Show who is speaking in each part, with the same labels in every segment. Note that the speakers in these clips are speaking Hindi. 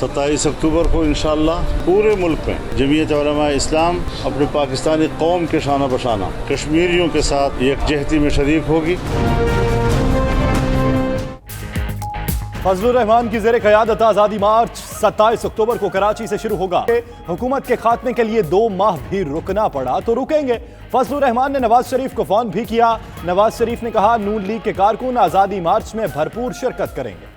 Speaker 1: 27 अक्टूबर को इंशाअल्लाह पूरे मुल्क में जमीयत उलमा इस्लाम अपने पाकिस्तानी कौम के शाना बशाना कश्मीरियों के साथ यकजहती में शरीक होगी।
Speaker 2: फजलुर रहमान की ज़ेरे क़यादत आज़ादी मार्च 27 अक्टूबर को कराची से शुरू होगा। हुकूमत के खात्मे के लिए 2 माह भी रुकना पड़ा तो रुकेंगे। फजलुर रहमान ने नवाज शरीफ को फोन भी किया। नवाज शरीफ ने कहा नून लीग के कारकुन आज़ादी मार्च में भरपूर शिरकत करेंगे।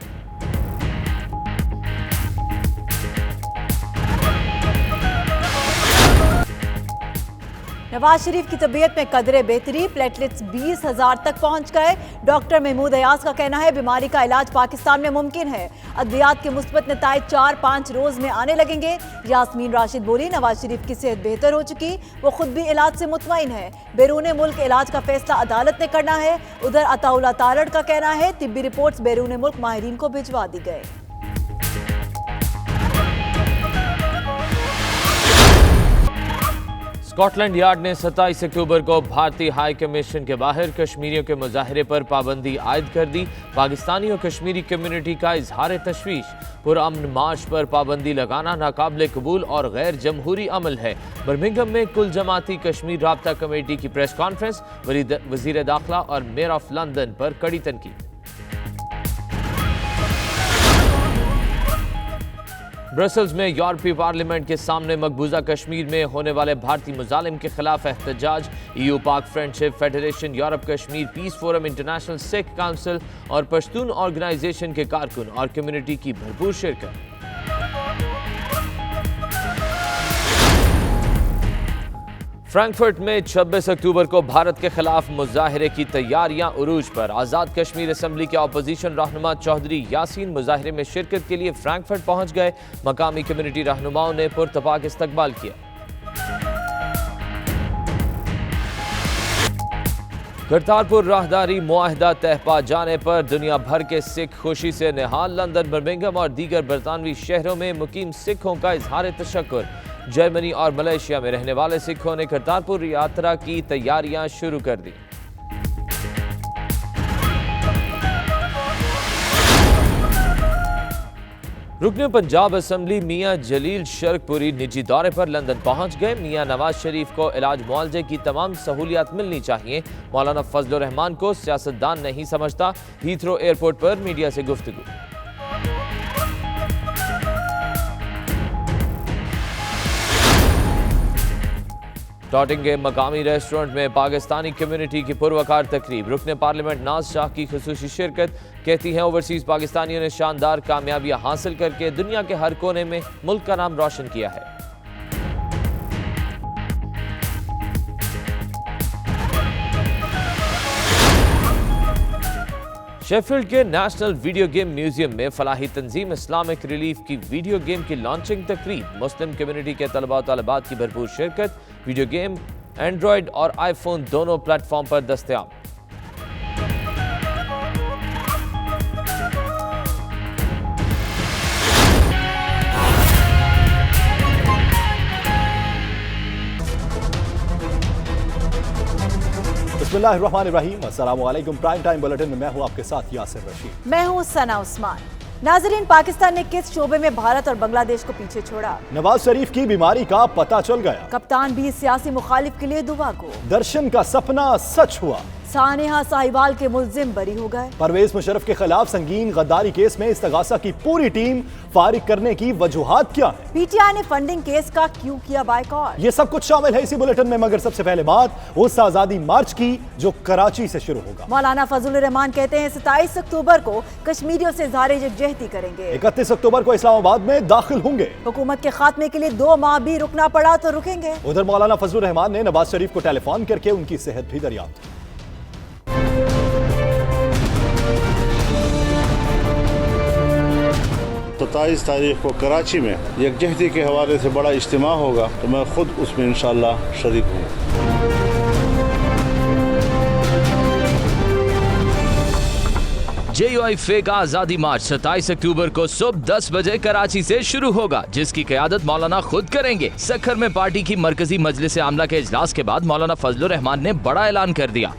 Speaker 3: नवाज शरीफ की तबीयत में कदरे बेहतरी, प्लेटलेट्स 20,000 तक पहुंच गए। डॉक्टर महमूद अयाज का कहना है बीमारी का इलाज पाकिस्तान में मुमकिन है। अद्वियात के मुस्बत नताइज 4-5 रोज में आने लगेंगे। यास्मीन राशिद बोली नवाज शरीफ की सेहत बेहतर हो चुकी, वो खुद भी इलाज से मुतमईन है। बैरून मुल्क इलाज का फैसला अदालत ने करना है। उधर अताउल्ला तारड़ का कहना है तिब्बी रिपोर्ट्स बैरून मुल्क माहिरीन को भिजवा दी गए।
Speaker 4: स्कॉटलैंड यार्ड ने 27 अक्टूबर को भारतीय हाई कमीशन के बाहर कश्मीरियों के मुजाहरे पर पाबंदी आयद कर दी। पाकिस्तानी और कश्मीरी कम्युनिटी का इजहार तशवीश, पुरअमन मार्च पर पाबंदी लगाना नाकाबिल कबूल और गैर जमहूरी अमल है। बर्मिंघम में कुल जमाती कश्मीर राब्ता कमेटी की प्रेस कॉन्फ्रेंस, वजीर दाखिला और मेयर ऑफ लंदन पर कड़ी तनकीद। ब्रसल्स में यूरोपीय पार्लियामेंट के सामने मकबूजा कश्मीर में होने वाले भारतीय मुजालिम के खिलाफ एहतजाज। EU Pak friendship federation, Europe Kashmir peace forum, international Sikh council और पश्तून ऑर्गेनाइजेशन के कारकुन और कम्युनिटी की भरपूर शिरकत। फ्रैंकफर्ट में 26 अक्टूबर को भारत के खिलाफ मुजाहरे की तैयारियां उरूज पर। आज़ाद कश्मीर असम्बली के अपोजिशन रहनुमा चौधरी यासीन मुजाहरे में शिरकत के लिए फ्रैंकफर्ट पहुंच गए। मकामी कम्युनिटी रहनुमाओं ने पुरतपाक इस्तकबाल किया। करतारपुर राहदारी मुआहदा तय पा जाने पर दुनिया भर के सिख खुशी से निहाल। लंदन, बर्मिंघम और दीगर बरतानवी शहरों में मुकीम सिखों का इजहार तशक्कुर। जर्मनी और मलेशिया में रहने वाले सिखों ने करतारपुर यात्रा की तैयारियां शुरू कर दी। रुकने पंजाब असम्बली मियां जलील शर्कपुरी निजी दौरे पर लंदन पहुंच गए। मियां नवाज शरीफ को इलाज मुआलजे की तमाम सहूलियात मिलनी चाहिए। मौलाना फजलुर रहमान को सियासतदान नहीं समझता। हीथ्रो एयरपोर्ट पर मीडिया से गुफ्तगू। टॉटिंग के मकामी रेस्टोरेंट में पाकिस्तानी कम्युनिटी की पुरवकार तकरीब। रुकने पार्लियामेंट नाज शाह की खुसूसी शिरकत। कहती हैं ओवरसीज पाकिस्तानियों ने शानदार कामयाबियां हासिल करके दुनिया के हर कोने में मुल्क का नाम रोशन किया है। शेफील्ड के नेशनल वीडियो गेम म्यूजियम में फलाही तंजीम इस्लामिक रिलीफ की वीडियो गेम की लॉन्चिंग तकरीब। मुस्लिम कम्युनिटी के तलबा तलबात की भरपूर शिरकत। वीडियो गेम एंड्रॉयड और आईफोन दोनों प्लेटफॉर्म पर दस्तयाब।
Speaker 2: बिस्मिल्लाहिर्रहमानिर्रहीम, अस्सलाम वालेकुम। प्राइम टाइम बुलेटिन में मैं हूं आपके साथ यासिर रशीद।
Speaker 3: मैं हूं सना उस्मान। नाजरीन, पाकिस्तान ने किस शोबे में भारत और बांग्लादेश को पीछे छोड़ा?
Speaker 2: नवाज शरीफ की बीमारी का पता चल गया।
Speaker 3: कप्तान भी सियासी मुखालिफ के लिए दुआ को।
Speaker 2: दर्शन का सपना सच हुआ।
Speaker 3: सानेहा साहिवाल के मुल्जिम बरी हो गए।
Speaker 2: परवेज मुशर्रफ के खिलाफ संगीन गद्दारी केस में इस्तगासा की पूरी टीम फारिग करने की वजूहात क्या है?
Speaker 3: PTI ने फंडिंग केस का क्यों किया बायकॉट?
Speaker 2: ये सब कुछ शामिल है इसी बुलेटिन में, मगर सबसे पहले बात उस आजादी मार्च की जो कराची से शुरू होगा।
Speaker 3: मौलाना फजलुर रहमान कहते हैं 27 अक्टूबर को कश्मीरियों से इज़हार यकजहती करेंगे।
Speaker 2: 31 अक्टूबर को इस्लामाबाद में दाखिल होंगे।
Speaker 3: हुकूमत के खात्मे के लिए 2 माह भी रुकना पड़ा तो रुकेंगे।
Speaker 2: उधर मौलाना फजलुर रहमान ने नवाज शरीफ को टेलीफोन करके उनकी सेहत भी दरियाफ्त की।
Speaker 1: 27 तारीख को कराची में यकजहती के हवाले से बड़ा इज्तिमा होगा तो मैं खुद उसमें इंशाअल्लाह शरीक हूँ।
Speaker 5: JUI फेक आजादी मार्च 27 अक्टूबर को सुबह 10 बजे कराची से शुरू होगा, जिसकी क़यादत मौलाना खुद करेंगे। सखर में पार्टी की मरकजी मजलिस आमला के इजलास के बाद मौलाना फजलुर रहमान ने बड़ा ऐलान कर दिया।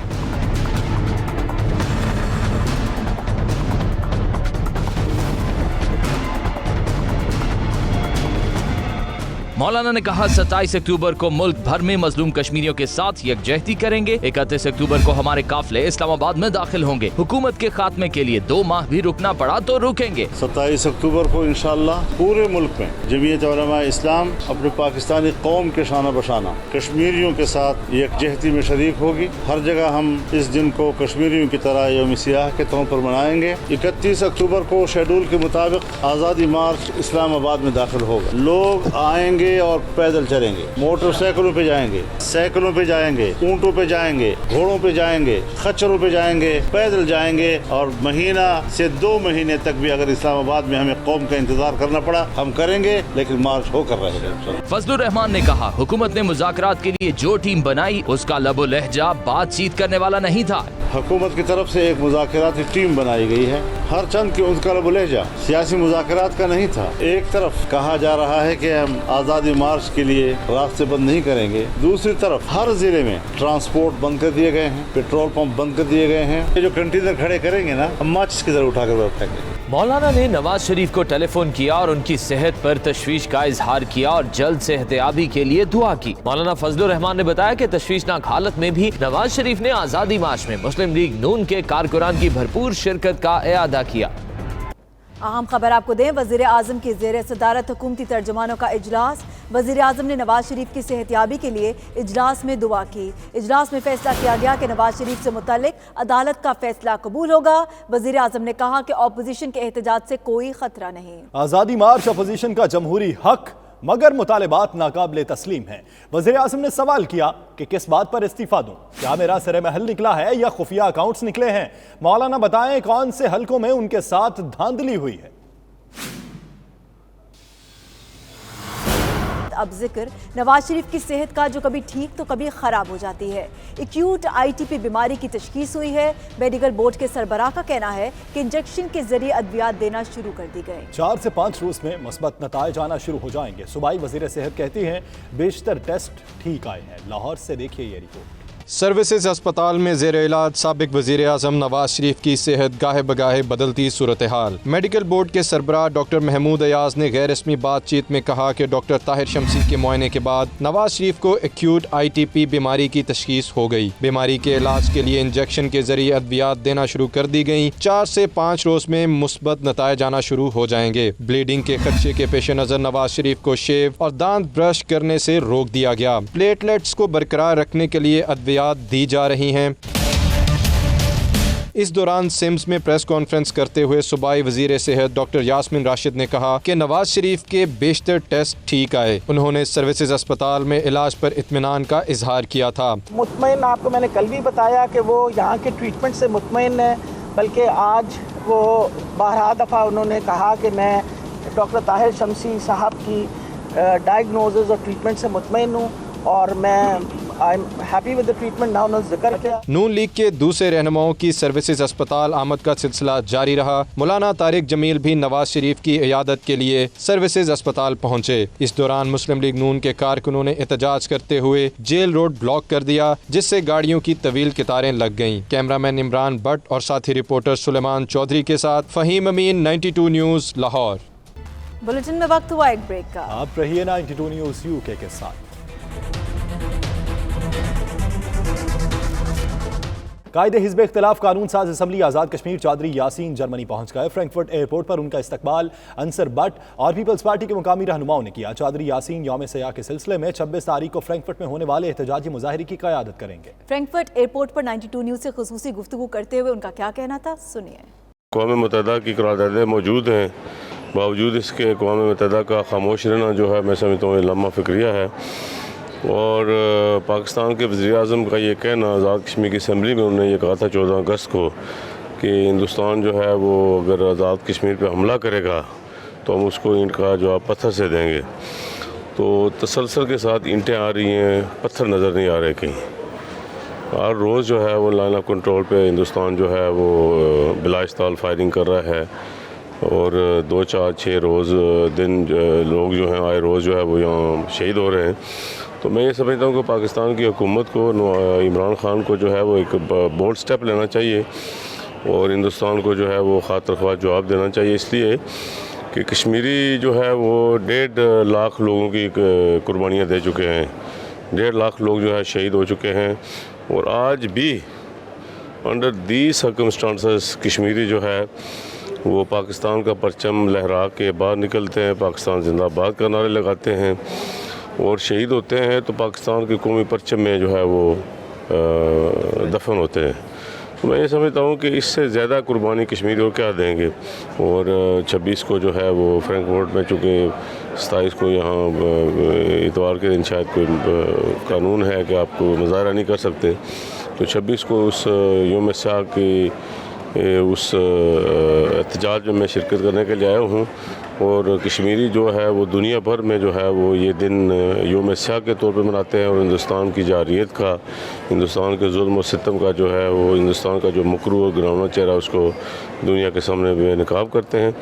Speaker 5: मौलाना ने कहा 27 अक्टूबर को मुल्क भर में मजलूम कश्मीरियों के साथ यकजहती करेंगे। 31 अक्टूबर को हमारे काफिले इस्लामाबाद में दाखिल होंगे। हुकूमत के खात्मे के लिए 2 माह भी रुकना पड़ा तो रुकेंगे।
Speaker 1: 27 अक्टूबर को इंशाअल्लाह पूरे मुल्क में जमीयत उलमा इस्लाम अपने पाकिस्तानी कौम के शाना बशाना कश्मीरियों के साथ यकजहती में शरीक होगी। हर जगह हम इस दिन को कश्मीरियों की तरह यौम सियाह के तौर पर मनाएंगे। 31 अक्टूबर को शेड्यूल के मुताबिक आज़ादी मार्च इस्लामाबाद में दाखिल होगा। लोग आएंगे और पैदल चलेंगे, मोटरसाइकिलों पे जाएंगे, साइकिलों पे जाएंगे, ऊँटों पे जाएंगे, घोड़ों पे जाएंगे, खच्चरों पे जाएंगे, पैदल जाएंगे। और महीना से 2 महीने तक भी अगर इस्लामाबाद में हमें कौम का इंतजार करना पड़ा हम करेंगे, लेकिन मार्च होकर रहेगा।
Speaker 5: फजलुर रहमान ने कहा हुकूमत ने मुज़ाकरात के लिए जो टीम बनाई उसका लबो लहजा बातचीत करने वाला नहीं था।
Speaker 1: हुकूमत की तरफ से एक मुज़ाकराती टीम बनाई गई है। हर चंद की उनका लबो लहजा सियासी मुज़ाकरात का नहीं था। एक तरफ कहा जा रहा है कि हम आज़ादी मार्च के लिए रास्ते बंद नहीं करेंगे, दूसरी तरफ हर जिले में ट्रांसपोर्ट बंद कर दिए गए हैं, पेट्रोल पंप बंद कर दिए गए हैं। ये जो कंटेनर खड़े करेंगे ना, हम माचिस की तरह उठाकर रखेंगे।
Speaker 4: मौलाना ने नवाज शरीफ को टेलीफोन किया और उनकी सेहत पर तशवीश का इजहार किया और जल्द सेहतयाबी के लिए दुआ की। मौलाना फजलुर रहमान ने बताया कि तशवीशनाक हालत में भी नवाज शरीफ ने आज़ादी मार्च में मुस्लिम लीग नून के कारकुनान की भरपूर शिरकत का एआदा किया।
Speaker 3: अहम खबर आपको दें, वजीर आजम की ज़ेर सदारत हुकूमती तर्जुमानों का इजलास। वजीर आजम ने नवाज शरीफ की सेहतयाबी के लिए इजलास में दुआ की। इजलास में फैसला किया गया कि नवाज शरीफ से मुतालिक अदालत का फैसला कबूल होगा। वजीर आजम ने कहा कि अपोजिशन के एहतजाज से कोई खतरा नहीं।
Speaker 2: आज़ादी मार्च अपोजिशन का जमहूरी हक, मगर मुतालिबात नाकाबिले तस्लीम है। वज़ीर आज़म ने सवाल किया कि किस बात पर इस्तीफा दूं, क्या मेरा सरे महल निकला है या खुफिया अकाउंट्स निकले हैं? मौलाना बताएं कौन से हलकों में उनके साथ धांधली हुई है।
Speaker 3: अब जिक्र नवाज शरीफ की सेहत का, जो कभी ठीक तो कभी खराब हो जाती है। एक्यूट ITP बीमारी की तशखीस हुई है। मेडिकल बोर्ड के सरबराह का कहना है कि इंजेक्शन के जरिए अद्वियात देना शुरू कर दी गई।
Speaker 2: 4 से 5 रोज में मस्बत नताइज आना शुरू हो जाएंगे। सूबाई वजीर सेहत कहती हैं बेशतर टेस्ट ठीक आए हैं। लाहौर से देखिए ये रिपोर्ट।
Speaker 6: सर्विसेज अस्पताल में ज़ेर इलाज साबिक वज़ीर आज़म नवाज शरीफ की सेहत गाहे बगाहे बदलती सूरत हाल। मेडिकल बोर्ड के सरबराह डॉक्टर महमूद अयाज ने गैर रस्मी बातचीत में कहा कि डॉक्टर ताहिर शमसी के मुआयने के बाद नवाज शरीफ को एक्यूट ITP बीमारी की तशखीस हो गई। बीमारी के इलाज के लिए इंजेक्शन के जरिए अद्वियात देना शुरू कर दी गई। 4 से 5 रोज में मुस्बत नताइज आना शुरू हो जाएंगे। ब्लीडिंग के खदशे के पेश नज़र नवाज शरीफ को शेव और दांत ब्रश करने से रोक दिया गया। प्लेटलेट्स को बरकरार रखने के लिए अद्वियात दी जा रही हैं। इस दौरान सिम्स में प्रेस कॉन्फ्रेंस करते हुए सूबाई वजीर सेहत डॉक्टर यास्मीन राशिद ने कहा कि नवाज शरीफ के बेशतर टेस्ट ठीक आए। उन्होंने सर्विसेज अस्पताल में इलाज पर इत्मीनान का इजहार किया था।
Speaker 7: मुतमईन, आपको मैंने कल भी बताया कि वो यहाँ के ट्रीटमेंट से मुतमईन है, बल्कि आज वो 12 दफ़ा उन्होंने कहा कि मैं डॉक्टर ताहिर शमसी साहब की डायग्नोसिस और ट्रीटमेंट से मुतमईन हूँ और मैं I'm happy with the treatment now. जिक्र किया।
Speaker 6: नून लीग के दूसरे रहनुमाओं की सर्विसेज अस्पताल आमद का सिलसिला जारी रहा। मौलाना तारिक जमील भी नवाज शरीफ की इयादत के लिए सर्विसेज अस्पताल पहुंचे। इस दौरान मुस्लिम लीग नून के कारकुनों ने एहतजाज करते हुए जेल रोड ब्लॉक कर दिया, जिससे गाड़ियों की तवील कतारें लग गईं। कैमरामैन इमरान भट्ट और साथी रिपोर्टर सुलेमान चौधरी के साथ फ़हीम अमीन, 92 न्यूज़, लाहौर।
Speaker 3: बुलेटिन में वक्त हुआ एक ब्रेक का।
Speaker 2: आप रहिए 92 न्यूज़ UK के साथ। कायदे हिज़्ब इख्तिलाफ कानून साज असम्बली आज़ाद कश्मीर चौधरी यासीन जर्मनी पहुंच गए। फ्रैंकफर्ट एयरपोर्ट पर उनका इस्तकबाल अंसर भट्ट और पीपल्स पार्टी के मुकामी रहनुमाओं ने किया। चौधरी यासीन यौम सयाह के सिलसिले में 26 तारीख को फ्रैंकफर्ट में होने वाले एहतजाजी मुजाहरे की क़यादत करेंगे।
Speaker 3: फ्रैंकफर्ट एयरपोर्ट पर 92 न्यूज़ से खुसूसी गुफ्तगू करते हुए उनका क्या कहना था, सुनिए।
Speaker 8: अक़वाम मुत्तहिदा की करारदादें मौजूद हैं, बावजूद इसके अक़वाम मुत्तहिदा का खामोश रहना जो है मैं समझता हूँ लम्हा फ़िक्रिया है। और पाकिस्तान के वज़ीर आज़म का ये कहना आज़ाद कश्मीर की असम्बली में उन्होंने ये कहा था 14 अगस्त को कि हिंदुस्तान जो है वो अगर आज़ाद कश्मीर पे हमला करेगा तो हम उसको ईंट का जवाब पत्थर से देंगे। तो तसलसल के साथ ईंटें आ रही हैं, पत्थर नज़र नहीं आ रहे कहीं। हर रोज़ जो है वो लाइन ऑफ कंट्रोल पे हिंदुस्तान जो है वो बिलाइस्ताल फायरिंग कर रहा है और 2, 4, 6 रोज़ दिन लोग जो हैं आए रोज़ जो है वो यहाँ शहीद हो रहे हैं। तो मैं ये समझता हूँ कि पाकिस्तान की हुकूमत को इमरान ख़ान को जो है वो एक बोल्ड स्टेप लेना चाहिए और हिंदुस्तान को जो है वो खातिर ख्वाह जवाब देना चाहिए, इसलिए कि कश्मीरी जो है वो 1.5 लाख लोगों की कुर्बानियाँ दे चुके हैं। 1.5 लाख लोग जो है शहीद हो चुके हैं और आज भी अंडर दी सर्कमस्टांसेस कश्मीरी जो है वो पाकिस्तान का परचम लहरा के बाहर निकलते हैं, पाकिस्तान जिंदाबाद का नारे लगाते हैं और शहीद होते हैं तो पाकिस्तान के कौमी परचम में जो है वो दफन होते हैं। तो मैं ये समझता हूँ कि इससे ज़्यादा कुर्बानी कश्मीरी और क्या देंगे। और 26 को जो है वो फ्रैंकफर्ट में, चूँकि 27 को यहाँ इतवार के दिन शायद कोई कानून है कि आपको मुजाहरा नहीं कर सकते, तो 26 को उस यौम स्याह की उस एहतजाज में मैं शिरकत करने के लिए आया हूँ। और कश्मीरी जो है वो दुनिया भर में जो है वो ये दिन यौम स्याह के तौर पे मनाते हैं और हिंदुस्तान की जारियत का, हिंदुस्तान के जुल्म और सितम का जो है वो हिंदुस्तान का जो मकरू और गिरावना चेहरा उसको दुनिया के सामने बेनकाब करते हैं।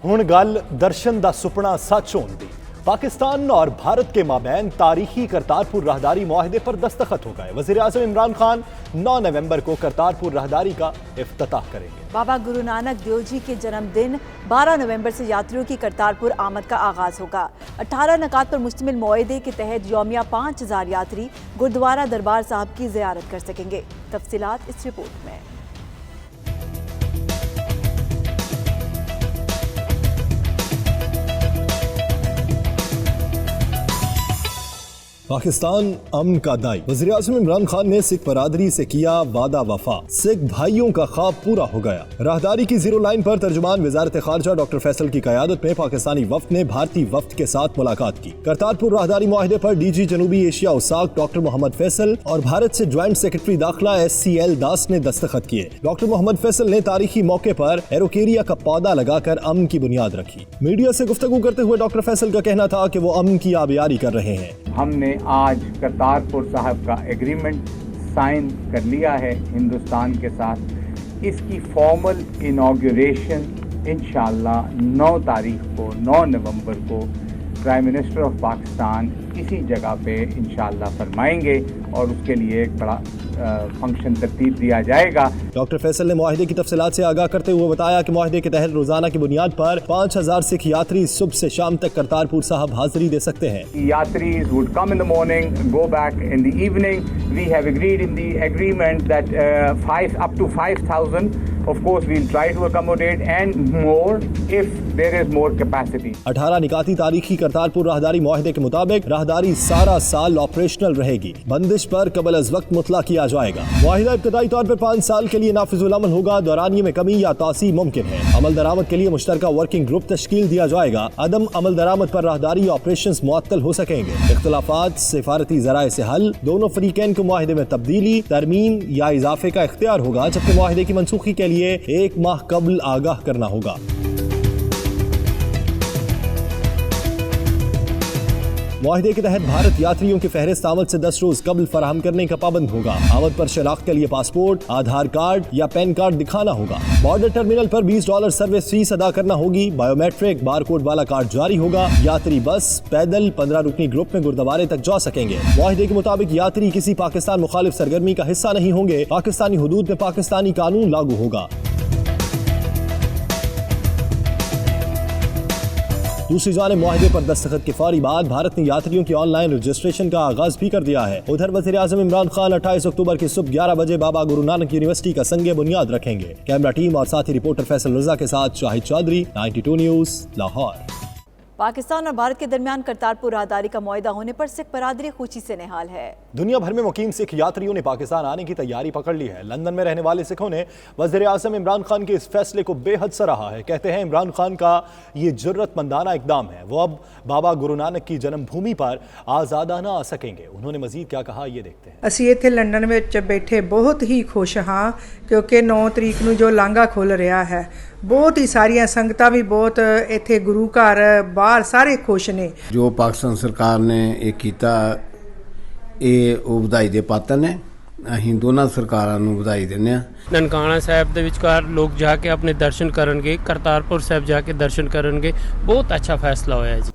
Speaker 2: हुण गल दर्शन दा सुपना सच होने दी। पाकिस्तान और भारत के माबैन तारीखी करतारपुर राहदारी मुआहदे पर दस्तखत हो गए। वज़ीर आज़म इमरान खान 9 नवंबर को करतारपुर राहदारी का इफ्तिताह करेंगे।
Speaker 3: बाबा गुरु नानक देव जी के जन्मदिन 12 नवंबर से यात्रियों की करतारपुर आमद का आगाज होगा। 18 नकात पर मुश्तमिल मुआहदे के तहत यौमिया 5000 यात्री गुरुद्वारा दरबार साहब की ज़ियारत कर सकेंगे। तफसीलात इस रिपोर्ट में।
Speaker 2: पाकिस्तान अमन का दाई। वज़ीर आज़म इमरान खान ने सिख बरादरी से किया वादा वफा। सिख भाइयों का ख्वाब पूरा हो गया। राहदारी की जीरो लाइन पर तर्जुमान वज़ारत ख़ारजा डॉक्टर फैसल की क़यादत में पाकिस्तानी वफ़द ने भारतीय वफ़द के साथ मुलाकात की। करतारपुर राहदारी मुआहदे पर DG जनूबी एशिया उसाक डॉक्टर मोहम्मद फैसल और भारत से ज्वाइंट सेक्रेटरी दाखिला SCL दास ने दस्तखत किए। डॉक्टर मोहम्मद फैसल ने तारीखी मौके पर एरोकेरिया का पौधा लगाकर अमन की बुनियाद रखी। मीडिया से गुफ्तगू करते हुए डॉक्टर फैसल का कहना था कि वो अमन की आबियारी कर रहे हैं।
Speaker 9: हमने आज करतारपुर साहब का एग्रीमेंट साइन कर लिया है हिंदुस्तान के साथ। इसकी फॉर्मल इनॉग्रेशन इंशाअल्लाह 9 तारीख को 9 नवंबर को प्राइम मिनिस्टर ऑफ पाकिस्तान इसी जगह पे इंशाअल्लाह फरमाएंगे और उसके लिए एक बड़ा फंक्शन तरतीब दिया जाएगा।
Speaker 2: डॉक्टर फैसल ने मुआहदे की तफसीलात से आगाह करते हुए बताया कि मुआहदे के तहत रोजाना की बुनियाद पर 5000 सिख यात्री सुबह से शाम तक करतारपुर साहब हाजिरी दे सकते हैं।
Speaker 9: Yatris would come in the morning, go back in the evening. We have agreed in the agreement that up to 5,000. Of course, we'll try to accommodate and more if there is more capacity.
Speaker 2: 18 निकाती तारीखी करतारपुर राहदारी मुआहदे के मुताबिक राहदारी सारा साल ऑपरेशनल रहेगी। बंदिश पर कबल अज वक्त मुतला किया जाएगा। मुआहिदा इब्तदाई तौर पर 5 साल के लिए नाफिजुल अमल होगा। दौरानिये में कमी या तोसी मुमकिन है। अमल दरामद के लिए मुश्तरका वर्किंग ग्रुप तश्कील दिया जाएगा। अदम अमल दरामद पर राहदारी ऑपरेशंस मुअत्तल हो सकेंगे। इख्तलाफात सिफारती ज़राए से हल। दोनों फरीकैन को मुआहिदे में तब्दीली, तरमीम या इजाफे का इख्तियार होगा, जबकि मुआहिदे की मनसूखी के लिए 1 माह कबल आगाह करना होगा। मुआहिदे के तहत भारत यात्रियों की फहरिस्त आमद से 10 रोज कबल फराहम करने का पाबंद होगा। आमद पर शनाख्त के लिए पासपोर्ट, आधार कार्ड या पैन कार्ड दिखाना होगा। बॉर्डर टर्मिनल पर $20 सर्विस फीस अदा करना होगी। बायोमेट्रिक बारकोड वाला कार्ड जारी होगा। यात्री बस, पैदल 15 रुकनी ग्रुप में गुरुद्वारे तक जा सकेंगे। मुआहिदे के मुताबिक यात्री किसी पाकिस्तान मुखालिफ सरगर्मी का हिस्सा नहीं होंगे। पाकिस्तानी हुदूद में पाकिस्तानी कानून लागू होगा। दूसरी जानिब मुआहिदे पर दस्तखत के फौरी बाद भारत ने यात्रियों की ऑनलाइन रजिस्ट्रेशन का आगाज भी कर दिया है। उधर वज़ीर आज़म इमरान खान 28 अक्टूबर की सुबह 11 बजे बाबा गुरु नानक यूनिवर्सिटी का संगे बुनियाद रखेंगे। कैमरा टीम और साथी रिपोर्टर फैसल रजा के साथ शाहिद चौधरी, 92 न्यूज़, लाहौर।
Speaker 3: पाकिस्तान और भारत के दरमियान करतारपुर राहदारी का मुआहदा होने पर सिख बरादरी खुशी से निहाल है।
Speaker 2: दुनिया भर में मुकीम सिख यात्रियों ने पाकिस्तान आने की तैयारी पकड़ ली है। लंदन में रहने वाले सिखों ने वज़ीर आज़म इमरान खान के इस फैसले को बेहद सराहा है। कहते हैं इमरान खान का ये जुर्रतमंदाना इकदाम है। वो अब बाबा गुरु नानक की जन्मभूमि पर आज़ादाना आ सकेंगे। उन्होंने मजीद क्या कहा, ये देखते हैं।
Speaker 10: ਅਸੀਂ ਇੱਥੇ ਲੰਡਨ ਵਿੱਚ ਬੈਠੇ ਬਹੁਤ ਹੀ ਖੁਸ਼ ਹਾਂ ਕਿਉਂਕਿ 9 ਤਰੀਕ ਨੂੰ ਜੋ ਲਾਂਘਾ ਖੁੱਲ ਰਿਹਾ ਹੈ, ਬਹੁਤ ਹੀ ਸਾਰੀਆਂ ਸੰਗਤਾਂ ਵੀ ਬਹੁਤ ਇੱਥੇ ਗੁਰੂ ਘਰ ਬਾਹਰ ਸਾਰੇ ਖੁਸ਼ ਨੇ।
Speaker 11: ਜੋ ਪਾਕਿਸਤਾਨ ਸਰਕਾਰ ਨੇ ਇਹ ਕੀਤਾ ਇਹ ਉਹ ਵਧਾਈ ਦੇ ਪਾਤਰ ਨੇ। ਅਸੀਂ ਦੋਨਾਂ ਸਰਕਾਰਾਂ ਨੂੰ ਵਧਾਈ ਦਿੰਦੇ ਹਾਂ।
Speaker 12: ਨਨਕਾਣਾ ਸਾਹਿਬ ਦੇ ਵਿਚਕਾਰ ਲੋਕ ਜਾ ਕੇ ਆਪਣੇ ਦਰਸ਼ਨ ਕਰਨਗੇ, ਕਰਤਾਰਪੁਰ ਸਾਹਿਬ ਜਾ ਕੇ ਦਰਸ਼ਨ ਕਰਨਗੇ। ਬਹੁਤ ਅੱਛਾ फैसला होया जी।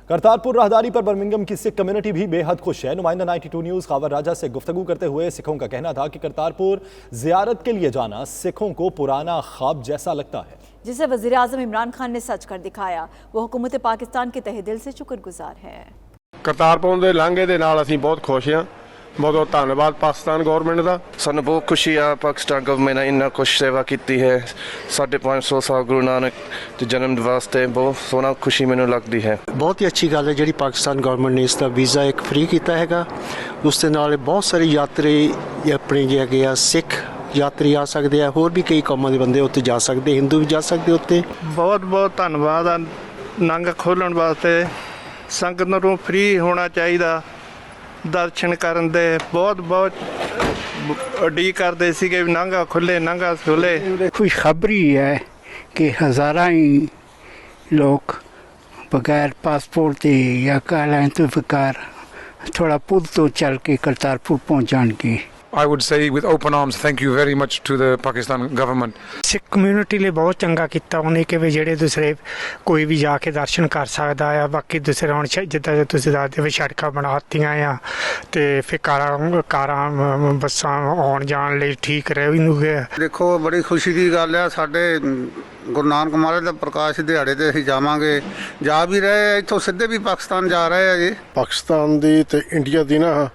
Speaker 2: करतारपुर राहदारी पर बर्मिंघम की सिख कम्युनिटी भी बेहद खुश है। नुमाइंदा 92 न्यूज़ खावर राजा से गुफ्तगू करते हुए सिखों का कहना था कि करतारपुर जियारत के लिए जाना सिखों को पुराना ख्वाब जैसा लगता है।
Speaker 3: जिसे वज़ीर आज़म इमरान खान ने सच कर दिखाया। वो हुकूमत पाकिस्तान के तहे दिल से शुक्रगुजार है।
Speaker 13: ਕਰਤਾਰਪੁਰ ਦੇ ਲਾਂਘੇ ਦੇ ਨਾਲ ਅਸੀਂ ਬਹੁਤ ਖੁਸ਼ ਹਾਂ। ਬਹੁਤ ਬਹੁਤ ਧੰਨਵਾਦ ਪਾਕਿਸਤਾਨ ਗਵਰਨਮੈਂਟ ਦਾ।
Speaker 14: ਸਾਨੂੰ ਬਹੁਤ ਖੁਸ਼ੀ ਆ ਪਾਕਿਸਤਾਨ ਗਵਰਨਮੈਂਟ ਨੇ ਇੰਨਾ ਕੁਛ ਸੇਵਾ ਕੀਤੀ ਹੈ 550 ਸਾਲ ਗੁਰੂ ਨਾਨਕ ਦੇ ਜਨਮ ਵਾਸਤੇ। ਬਹੁਤ ਸੋਹਣਾ ਖੁਸ਼ੀ ਮੈਨੂੰ ਲੱਗਦੀ ਹੈ।
Speaker 15: ਬਹੁਤ ਹੀ ਅੱਛੀ ਗੱਲ ਹੈ ਜਿਹੜੀ ਪਾਕਿਸਤਾਨ ਗਵਰਨਮੈਂਟ ਨੇ ਇਸ ਦਾ ਵੀਜ਼ਾ ਇੱਕ ਫ੍ਰੀ ਕੀਤਾ ਹੈਗਾ। ਉਸ ਦੇ ਨਾਲ ਬਹੁਤ ਸਾਰੇ ਯਾਤਰੀ ਆਪਣੇ ਜਿਹੜੇ ਆ ਸਿੱਖ ਯਾਤਰੀ ਆ ਸਕਦੇ ਆ, ਹੋਰ ਵੀ ਕਈ ਕੌਮਾਂ ਦੇ ਬੰਦੇ ਉੱਥੇ ਜਾ ਸਕਦੇ, ਹਿੰਦੂ ਵੀ ਜਾ ਸਕਦੇ ਉੱਤੇ।
Speaker 13: ਬਹੁਤ ਬਹੁਤ ਧੰਨਵਾਦ ਆ ਨਾਂਗਾ ਖੋਲ੍ਹਣ ਵਾਸਤੇ। ਸੰਗਤ ਨੂੰ ਫ੍ਰੀ ਹੋਣਾ ਚਾਹੀਦਾ ਦਰਸ਼ਨ ਕਰਨ ਦੇ। ਬਹੁਤ ਬਹੁਤ ਉਡੀਕ ਕਰਦੇ ਸੀਗੇ ਵੀ ਨਾਂਗਾ ਖੁੱਲੇ ਨਾਂਗਾ ਖੁੱਲੇ।
Speaker 16: खुशखबरी है कि हज़ारा ही लोग बगैर पासपोर्ट के या कहलाएं तो बेकार थोड़ा पुल तो चल के करतारपुर पहुँच जाएंगे।
Speaker 17: I would say with open arms thank you very much to the Pakistan government.
Speaker 12: Sikh community ਲਈ ਬਹੁਤ ਚੰਗਾ ਕੀਤਾ ਉਹਨੇ ਕਿ ਵੀ ਜਿਹੜੇ ਦੂਸਰੇ ਕੋਈ ਵੀ ਜਾ ਕੇ ਦਰਸ਼ਨ ਕਰ ਸਕਦਾ ਆ। ਬਾਕੀ ਦੂਸਰੇ ਹੁਣ ਜਿੱਦਾਂ ਤੁਸੀਂ ਦੱਸਦੇ ਵੀ ਸੜਕਾਂ ਬਣਾਤੀਆਂ ਆ ਤੇ ਫਿਰ ਕਾਰਾਂ ਬੱਸਾਂ ਆਉਣ ਜਾਣ ਲਈ ਠੀਕ ਰਹਿਣਗੇ।
Speaker 18: ਦੇਖੋ ਬੜੀ ਖੁਸ਼ੀ ਦੀ ਗੱਲ ਆ। ਸਾਡੇ ਗੁਰੂ ਨਾਨਕ ਮਹਾਰਾਜ ਦਾ ਪ੍ਰਕਾਸ਼ ਦਿਹਾੜੇ ਤੇ ਅਸੀਂ ਜਾਵਾਂਗੇ, ਜਾ ਵੀ ਰਹੇ ਇੱਥੋਂ ਸਿੱਧੇ ਵੀ ਪਾਕਿਸਤਾਨ ਜਾ ਰਹੇ ਆ ਜੀ।
Speaker 13: ਪਾਕਿਸਤਾਨ ਦੀ ਤੇ ਇੰਡੀਆ ਦੀ ਨਾ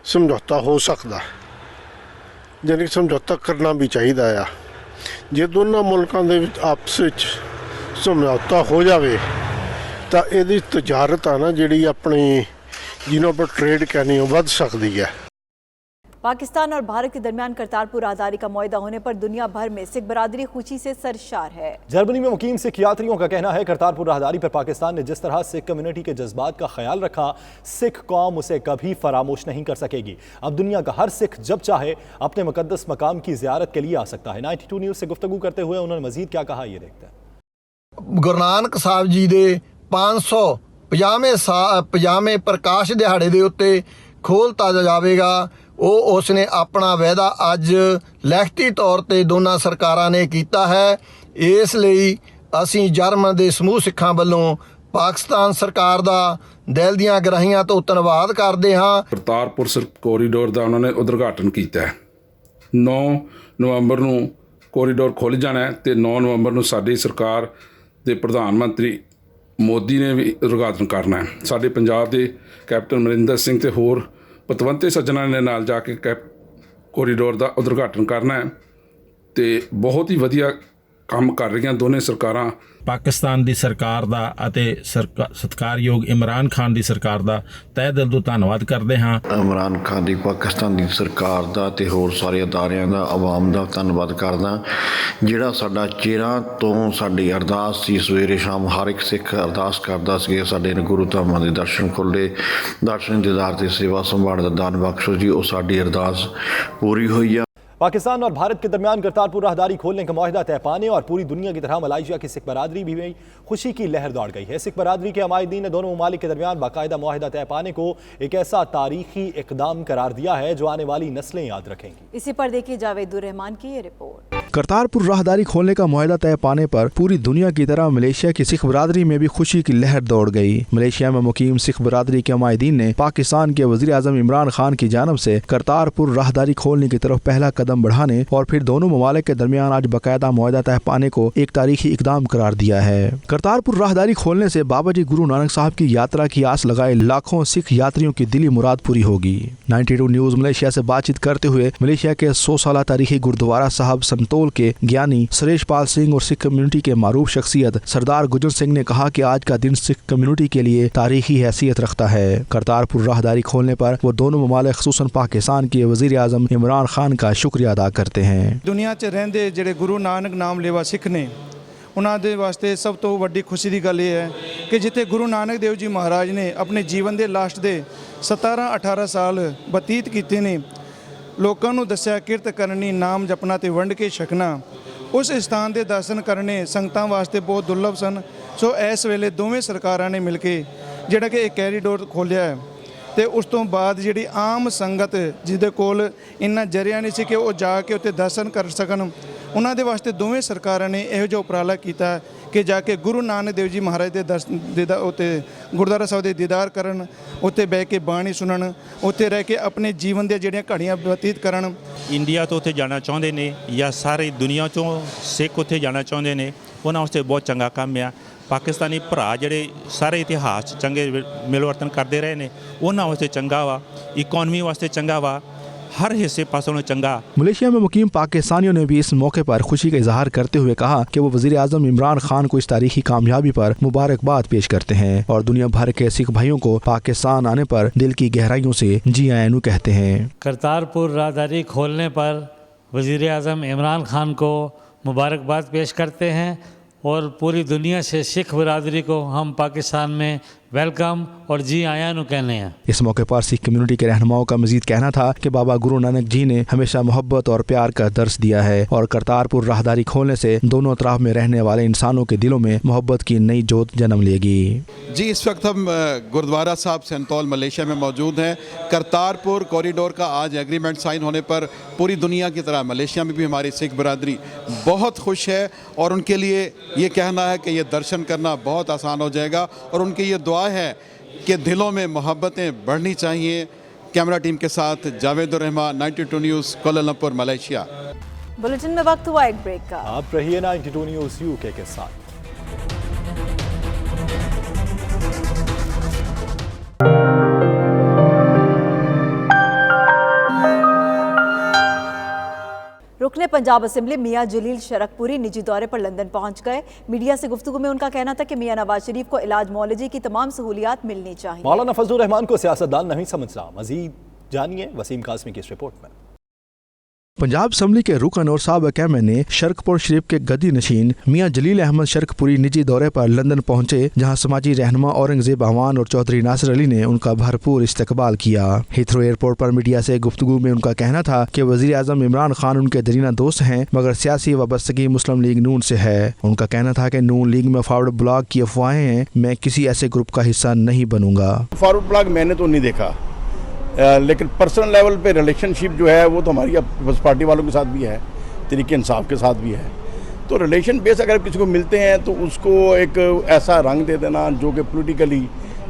Speaker 13: ਸਮਝੌਤਾ ਹੋ ਸਕਦਾ, ਯਾਨੀ ਸਮਝੌਤਾ ਕਰਨਾ ਵੀ ਚਾਹੀਦਾ ਆ। ਜੇ ਦੋਨਾਂ ਮੁਲਕਾਂ ਦੇ ਵਿੱਚ ਆਪਸ ਵਿੱਚ ਸਮਝੌਤਾ ਹੋ ਜਾਵੇ ਤਾਂ ਇਹਦੀ ਤਜਾਰਤ ਆ ਨਾ ਜਿਹੜੀ ਆਪਣੀ ਜਿਹਨੂੰ ਆਪਾਂ ਟ੍ਰੇਡ ਕਹਿੰਦੇ ਉਹ ਵੱਧ ਸਕਦੀ ਹੈ।
Speaker 3: पाकिस्तान और भारत के दरमियान करतारपुर राहदारी का मुआहदा होने पर दुनिया भर में सिख बरादरी खुशी से सरशार है।
Speaker 2: जर्मनी में मुकीम सिख यात्रियों का कहना है करतारपुर राहदारी पर पाकिस्तान ने जिस तरह सिख कम्युनिटी के जज्बात का ख्याल रखा, सिख कौम उसे कभी फरामोश नहीं कर सकेगी। अब दुनिया का हर सिख जब चाहे अपने मुकद्दस मकाम की जियारत के लिए आ सकता है। 92 न्यूज़ से गुफ्तगू करते हुए उन्होंने मजीद क्या कहा, ये देखते हैं।
Speaker 19: गुरु नानक साहब जी दे 550वें प्रकाश दिहाड़े दे उत्ते खोलता जावेगा। ਉਹ ਉਸਨੇ ਆਪਣਾ ਵਾਅਦਾ ਅੱਜ ਲਿਖਤੀ ਤੌਰ ਤੇ ਦੋਨਾਂ ਸਰਕਾਰਾਂ ਨੇ ਕੀਤਾ ਹੈ। ਇਸ ਲਈ ਅਸੀਂ ਜਰਮਨ ਦੇ ਸਮੂਹ ਸਿੱਖਾਂ ਵੱਲੋਂ ਪਾਕਿਸਤਾਨ ਸਰਕਾਰ ਦਾ ਦਿਲ ਦੀਆਂ ਗਹਿਰਾਈਆਂ ਤੋਂ ਧੰਨਵਾਦ ਕਰਦੇ ਹਾਂ।
Speaker 20: ਕਰਤਾਰਪੁਰ ਕੋਰੀਡੋਰ ਦਾ ਉਹਨਾਂ ਨੇ ਉਦਘਾਟਨ ਕੀਤਾ ਹੈ। 9 ਨਵੰਬਰ ਨੂੰ ਕੋਰੀਡੋਰ ਖੁੱਲ੍ਹ ਜਾਣਾ ਤੇ 9 ਨਵੰਬਰ ਨੂੰ ਸਾਡੀ ਸਰਕਾਰ ਦੇ ਪ੍ਰਧਾਨ ਮੰਤਰੀ ਮੋਦੀ ਨੇ ਵੀ ਉਦਘਾਟਨ ਕਰਨਾ ਹੈ। ਸਾਡੇ ਪੰਜਾਬ ਦੇ ਕੈਪਟਨ ਅਮਰਿੰਦਰ ਸਿੰਘ ਤੇ ਹੋਰ ਪਤਵੰਤੇ ਸੱਜਣਾਂ ਨੇ ਨਾਲ ਜਾ ਕੇ ਕੋਰੀਡੋਰ ਦਾ ਉਦਘਾਟਨ ਕਰਨਾ ਹੈ ਤੇ ਬਹੁਤ ਹੀ ਵਧੀਆ ਕੰਮ ਕਰ ਰਹੀਆਂ ਦੋਨੇ ਸਰਕਾਰਾਂ।
Speaker 21: ਪਾਕਿਸਤਾਨ ਦੀ ਸਰਕਾਰ ਦਾ ਅਤੇ ਸਤਿਕਾਰਯੋਗ ਇਮਰਾਨ ਖਾਨ ਦੀ ਸਰਕਾਰ ਦਾ ਤਹਿ ਦਿਲ ਤੋਂ ਧੰਨਵਾਦ ਕਰਦੇ ਹਾਂ।
Speaker 22: ਇਮਰਾਨ ਖਾਨ ਦੀ ਪਾਕਿਸਤਾਨ ਦੀ ਸਰਕਾਰ ਦਾ ਤੇ ਹੋਰ ਸਾਰੇ ਅਦਾਰਿਆਂ ਦਾ ਆਵਾਮ ਦਾ ਧੰਨਵਾਦ ਕਰਦਾ। ਜਿਹੜਾ ਸਾਡਾ ਚਿਹਰਾ ਤੋਂ ਸਾਡੀ ਅਰਦਾਸ ਸੀ, ਸਵੇਰੇ ਸ਼ਾਮ ਹਰ ਇੱਕ ਸਿੱਖ ਅਰਦਾਸ ਕਰਦਾ ਸੀ ਸਾਡੇ ਗੁਰੂ ਧਾਮਾਂ ਦੇ ਦਰਸ਼ਨ ਖੁੱਲ੍ਹੇ, ਦਰਸ਼ਨ ਦੀਦਾਰ ਤੇ ਸੇਵਾ ਸੰਭਾਲ ਦਾ ਦਾਨ ਬਖਸ਼ੋ ਜੀ। ਉਹ ਸਾਡੀ ਅਰਦਾਸ ਪੂਰੀ ਹੋਈ ਆ।
Speaker 2: पाकिस्तान और भारत के दरमियान करतारपुर राहदारी खोलने का मुआहदा तय पाने और पूरी दुनिया की तरह मलाइशिया की सिख बरादरी भी में खुशी की लहर दौड़ गई है। सिख बरादरी के अमायदीन ने दोनों ममालिक के दरमियान बाकायदा मुआहदा तय पाने को एक ऐसा तारीखी इकदाम करार दिया है जो आने वाली नस्लें याद रखेंगी।
Speaker 3: इसी पर देखिए जावेदुर रहमान की ये रिपोर्ट।
Speaker 23: करतारपुर राहदारी खोलने का मुआहदा तय पाने पर पूरी दुनिया की तरह मलेशिया की सिख बरादरी में भी खुशी की लहर दौड़ गई। मलेशिया में मुकीम सिख बरादरी के अमायदीन ने पाकिस्तान के वज़ीर आज़म इमरान खान की जानब से करतारपुर राहदारी खोलने की तरफ पहला कदम बढ़ाने और फिर दोनों ममालिक के दरमियान आज बाकायदा मुआहदा तय पाने को एक तारीखी इकदाम करार दिया है। करतारपुर राहदारी खोलने से बाबा जी गुरु नानक साहब की यात्रा की आस लगाए लाखों सिख यात्रियों की दिली मुराद पूरी होगी। 92 न्यूज़ मलेशिया से बातचीत करते हुए मलेशिया के 100 साल तारीखी गुरुद्वारा साहब संतोल के ज्ञानी सुरेश पाल सिंह और सिख कम्युनिटी के मारूफ शख्सियत सरदार गुजर सिंह ने कहा कि आज का दिन सिख कम्युनिटी के लिए तारीखी हैसियत रखता है। करतारपुर राहदारी खोलने पर वो दोनों ममालिक खुसूसन पाकिस्तान के वज़ीर आज़म इमरान खान का शुक्रिया अदा करते हैं।
Speaker 24: दुनिया च रहिंदे जिहड़े गुरु नानक नाम लेवा सिख ने उन्हां दे वास्ते सब तो वड्डी खुशी की गल ये है कि जिथे गुरु नानक देव जी महाराज ने अपने जीवन के लास्ट दे 17-18 साल बतीत कीते ने, लोगों को दस्या किरत करनी, नाम जपना ते वंड के छकना, उस स्थान के दर्शन करने संगतां वास्ते बहुत दुर्लभ सन। सो इस वेले दोवें सरकारां ने मिल के जिहड़ा कि एक कैरीडोर खोलिया है ਤੇ ਉਸ ਤੋਂ ਬਾਅਦ ਜਿਹੜੀ ਆਮ ਸੰਗਤ ਜਿਹਦੇ ਕੋਲ ਇੰਨਾ ਜਰਿਆ ਨਹੀਂ ਸੀ ਕਿ ਉਹ ਜਾ ਕੇ ਉੱਥੇ ਦਰਸ਼ਨ ਕਰ ਸਕਣ, ਉਹਨਾਂ ਦੇ ਵਾਸਤੇ ਦੋਵੇਂ ਸਰਕਾਰਾਂ ਨੇ ਇਹੋ ਜਿਹਾ ਉਪਰਾਲਾ ਕੀਤਾ ਕਿ ਜਾ ਕੇ ਗੁਰੂ ਨਾਨਕ ਦੇਵ ਜੀ ਮਹਾਰਾਜ ਦੇ ਦਰਸ਼ਨ ਉੱਤੇ ਗੁਰਦੁਆਰਾ ਸਾਹਿਬ ਦੇ ਦੀਦਾਰ ਕਰਨ, ਉੱਥੇ ਬਹਿ ਕੇ ਬਾਣੀ ਸੁਣਨ, ਉੱਥੇ ਰਹਿ ਕੇ ਆਪਣੇ ਜੀਵਨ ਦੀਆਂ ਜਿਹੜੀਆਂ ਘੜੀਆਂ ਬਤੀਤ ਕਰਨ।
Speaker 1: ਇੰਡੀਆ ਤੋਂ ਉੱਥੇ ਜਾਣਾ ਚਾਹੁੰਦੇ ਨੇ ਜਾਂ ਸਾਰੀ ਦੁਨੀਆ ਚੋਂ ਸਿੱਖ ਉੱਥੇ ਜਾਣਾ ਚਾਹੁੰਦੇ ਨੇ, ਉਹਨਾਂ ਵਾਸਤੇ ਬਹੁਤ ਚੰਗਾ ਕੰਮ ਆ। ਪਾਕਿਸਤਾਨੀ ਭਰਾ ਜਿਹੜੇ ਸਾਰੇ ਇਤਿਹਾਸ 'ਚ ਚੰਗੇ ਮਿਲਵਰਤਨ ਕਰਦੇ ਰਹੇ ਨੇ, ਉਹਨਾਂ ਵਾਸਤੇ ਚੰਗਾ ਵਾ, ਇਕॉनमी वास्ते चंगा वा, हर हिस्से पासों चंगा।
Speaker 23: मलेशिया में मुकीम पाकिस्तानियों ने भी इस मौके पर खुशी का इजहार करते हुए कहा कि वो वज़ीर आज़म इमरान खान को इस तारीखी कामयाबी पर मुबारकबाद पेश करते हैं और दुनिया भर के सिख भाइयों को पाकिस्तान आने पर दिल की गहराइयों से जी आयनू कहते हैं।
Speaker 4: करतारपुर राहदारी खोलने पर वज़ीर आज़म इमरान खान को मुबारकबाद पेश करते हैं और पूरी दुनिया से सिख बरादरी को हम पाकिस्तान में वेलकम और जी आया नु कहने हैं।
Speaker 23: इस मौके पर सिख कम्युनिटी के रहनुमाओं का मजीद कहना था कि बाबा गुरु नानक जी ने हमेशा मोहब्बत और प्यार का दर्स दिया है और करतारपुर राहदारी खोलने से दोनों अतराफ में रहने वाले इंसानों के दिलों में मोहब्बत की नई जोत जन्म लेगी।
Speaker 5: जी, इस वक्त हम गुरुद्वारा साहब सेंतोल मलेशिया में मौजूद हैं। करतारपुर कॉरिडोर का आज एग्रीमेंट साइन होने पर पूरी दुनिया की तरह मलेशिया में भी हमारी सिख बरादरी बहुत खुश है और उनके लिए ये कहना है कि ये दर्शन करना बहुत आसान हो जाएगा और उनकी ये दुआ है कि दिलों में मोहब्बतें बढ़नी चाहिए। कैमरा टीम के साथ Javed Rahman, 92 news, Kuala Lumpur, Malaysia.
Speaker 3: Bulletin में वक्त हुआ एक ब्रेक का।
Speaker 2: आप रहिए 92 न्यूज़ यूके के साथ।
Speaker 3: रुकने पंजाब असेंबली मियां जलील शरकपुरी निजी दौरे पर लंदन पहुंच गए। मीडिया से गुफ्तगू में उनका कहना था कि मियां नवाज शरीफ को इलाज मौलजी की तमाम सहूलियात मिलनी चाहिए।
Speaker 2: मौलाना फजलुर रहमान को सियासतदान नहीं समझ रहा, मजीद जानिए वसीम कासमी की इस रिपोर्ट में।
Speaker 23: पंजाब असम्बली के रुकन और साबिक़ एम एन ए शरकपुर शरीफ के गद्दी नशीन मियां जलील अहमद शरकपुरी निजी दौरे पर लंदन पहुंचे, जहां समाजी रहनुमा औरंगजेब अवान और चौधरी नासिर अली ने उनका भरपूर इस्तकबाल किया। हीथ्रो एयरपोर्ट पर मीडिया से गुफ्तगू में उनका कहना था कि वज़ीर आज़म इमरान खान उनके दरीना दोस्त हैं, मगर सियासी वाबस्तगी मुस्लिम लीग नून से है। उनका कहना था कि नून लीग में फॉरवर्ड ब्लॉक की अफवाहें हैं, मैं किसी ऐसे ग्रुप का हिस्सा नहीं बनूंगा।
Speaker 7: फॉरवर्ड ब्लॉक मैंने तो नहीं देखा, लेकिन पर्सनल लेवल पे रिलेशनशिप जो है वो तो हमारी बस पार्टी वालों के साथ भी है, तरीके इंसाफ के साथ भी है। तो रिलेशन बेस अगर किसी को मिलते हैं तो उसको एक ऐसा रंग दे देना जो कि पॉलिटिकली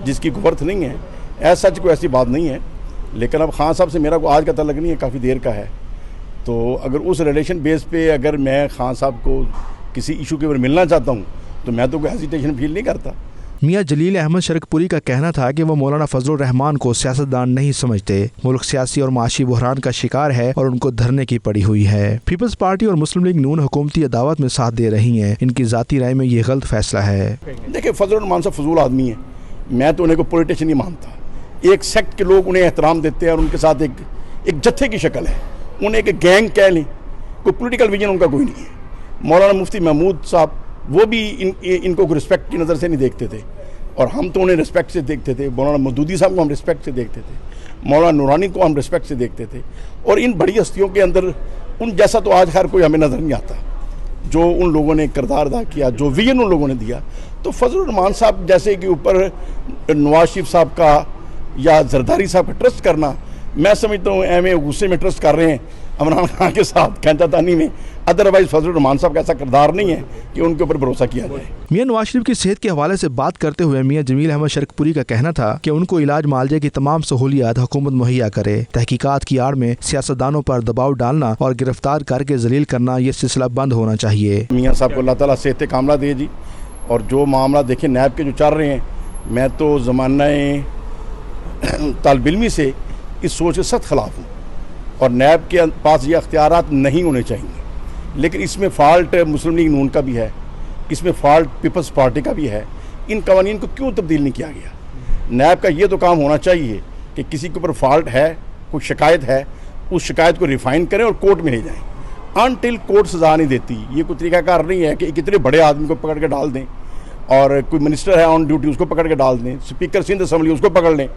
Speaker 7: जिसकी वर्थ नहीं है, ऐसा सच कोई ऐसी बात नहीं है। लेकिन अब खान साहब से मेरा को आज का तल्लुक नहीं है, काफ़ी देर का है। तो अगर उस रिलेशन बेस पे अगर मैं खान साहब को किसी इशू के ऊपर मिलना चाहता हूँ तो मैं तो कोई हेजिटेशन फील नहीं करता।
Speaker 23: मियां जलील अहमद शरकपुरी का कहना था कि वो मौलाना फजलुर रहमान को सियासतदान नहीं समझते। मुल्क सियासी और माशी बुहरान का शिकार है और उनको धरने की पड़ी हुई है। पीपल्स पार्टी और मुस्लिम लीग नून हुकूमती अदावत में साथ दे रही हैं। इनकी जाती राय में ये गलत फैसला है।
Speaker 7: देखिए, फजलुर रहमान साहब फजूल आदमी है, मैं तो उन्हें को पॉलिटिशियन नहीं मानता। एक सेक्ट के लोग उन्हें एहतराम देते हैं और उनके साथ एक जत्थे की शक्ल है, उन्हें एक गैंग कह लें, कोई पोलिटिकल विजन उनका कोई नहीं है। मौलाना मुफ्ती महमूद साहब वो भी इनको रिस्पेक्ट की नज़र से नहीं देखते थे और हम तो उन्हें रिस्पेक्ट से देखते थे। मौलाना मदूदी साहब को हम रिस्पेक्ट से देखते थे, मौलाना नूरानी को हम रिस्पेक्ट से देखते थे। और इन बड़ी हस्तियों के अंदर उन जैसा तो आज खैर कोई हमें नज़र नहीं आता, जो उन लोगों ने किरदार अदा किया, जो विजन उन लोगों ने दिया। तो फजलुर रहमान साहब जैसे कि ऊपर नवाज शरीफ साहब का या जरदारी साहब का ट्रस्ट करना, मैं समझता हूँ एम गुस्से में ट्रस्ट कर रहे हैं इमरान खान के साथ खैंचातानी में। अदरवाइज फजलुर रहमान साहब का ऐसा किरदार नहीं है कि उनके ऊपर भरोसा किया जाए।
Speaker 23: मियां नवाज शरीफ की सेहत के हवाले से बात करते हुए मियां जमील अहमद शरकपुरी का कहना था कि उनको इलाज मालजे की तमाम सहूलियात हुकूमत मुहैया करे। तहकीकात की आड़ में सियासतदानों पर दबाव डालना और गिरफ्तार करके जलील करना, ये सिलसिला बंद होना चाहिए।
Speaker 7: मियां साहब को अल्लाह ताला सेहत कामला दे जी। और जो मामला देखें नैब के जो चल रहे हैं, मैं तो ज़माना तालिब इल्मी से इस सोच के सख्त खिलाफ हूँ और नैब के पास ये अख्तियारात नहीं होने चाहिए। लेकिन इसमें फ़ाल्ट मुस्लिम लीग नून का भी है, इसमें फ़ाल्ट पीपल्स पार्टी का भी है। इन कवानीन को क्यों तब्दील नहीं किया गया? नैब का ये तो काम होना चाहिए कि किसी के ऊपर फ़ाल्ट है, कोई शिकायत है, उस शिकायत को रिफ़ाइन करें और कोर्ट में ले जाएँ। अनटिल कोर्ट सज़ा नहीं देती, ये कोई तरीक़ाकार नहीं है कि इतने बड़े आदमी को पकड़ के डाल दें और कोई मिनिस्टर है ऑन ड्यूटी उसको पकड़ के डाल दें, स्पीकर सिंध असम्बली उसको पकड़ लें।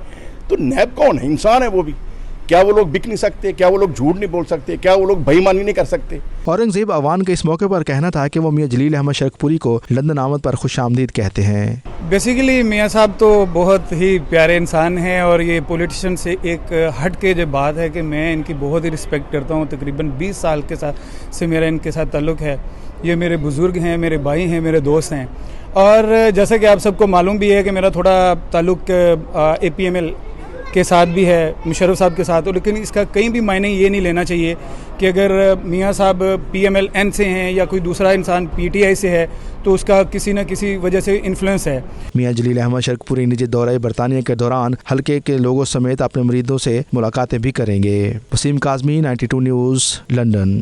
Speaker 7: तो नैब कौन है? इंसान है वो भी। क्या वो लोग बिक नहीं सकते? क्या वो लोग झूठ नहीं बोल सकते? क्या वो लोग बेईमानी नहीं कर सकते?
Speaker 23: औरंगजेब अवान का इस मौके पर कहना था कि वो मियां जलील अहमद शरकपुरी को लंदन आमद पर खुशामदीद कहते हैं।
Speaker 24: बेसिकली मियाँ साहब तो बहुत ही प्यारे इंसान हैं और ये पॉलिटिशियन से एक हट के जो बात है कि मैं इनकी बहुत ही रिस्पेक्ट करता हूँ। तकरीबन 20 साल के साथ से मेरा इनके साथ ताल्लुक़ है। ये मेरे बुज़ुर्ग हैं, मेरे भाई हैं, मेरे दोस्त हैं। और जैसा कि आप सबको मालूम भी है कि मेरा थोड़ा ताल्लुक़ APML के साथ भी है, मुशर्रफ साहब के साथ। लेकिन इसका कहीं भी मायने ये नहीं लेना चाहिए कि अगर मियाँ साहब PMLN से हैं या कोई दूसरा इंसान PTI से है तो उसका किसी न किसी वजह से इन्फ्लुएंस है।
Speaker 23: मियां जलील अहमद शरकपुरी निजी दौरे बरतानिया के दौरान हल्के के लोगों समेत अपने मरीजों से मुलाकातें भी करेंगे। Wasim Kazmi, 92 news, London.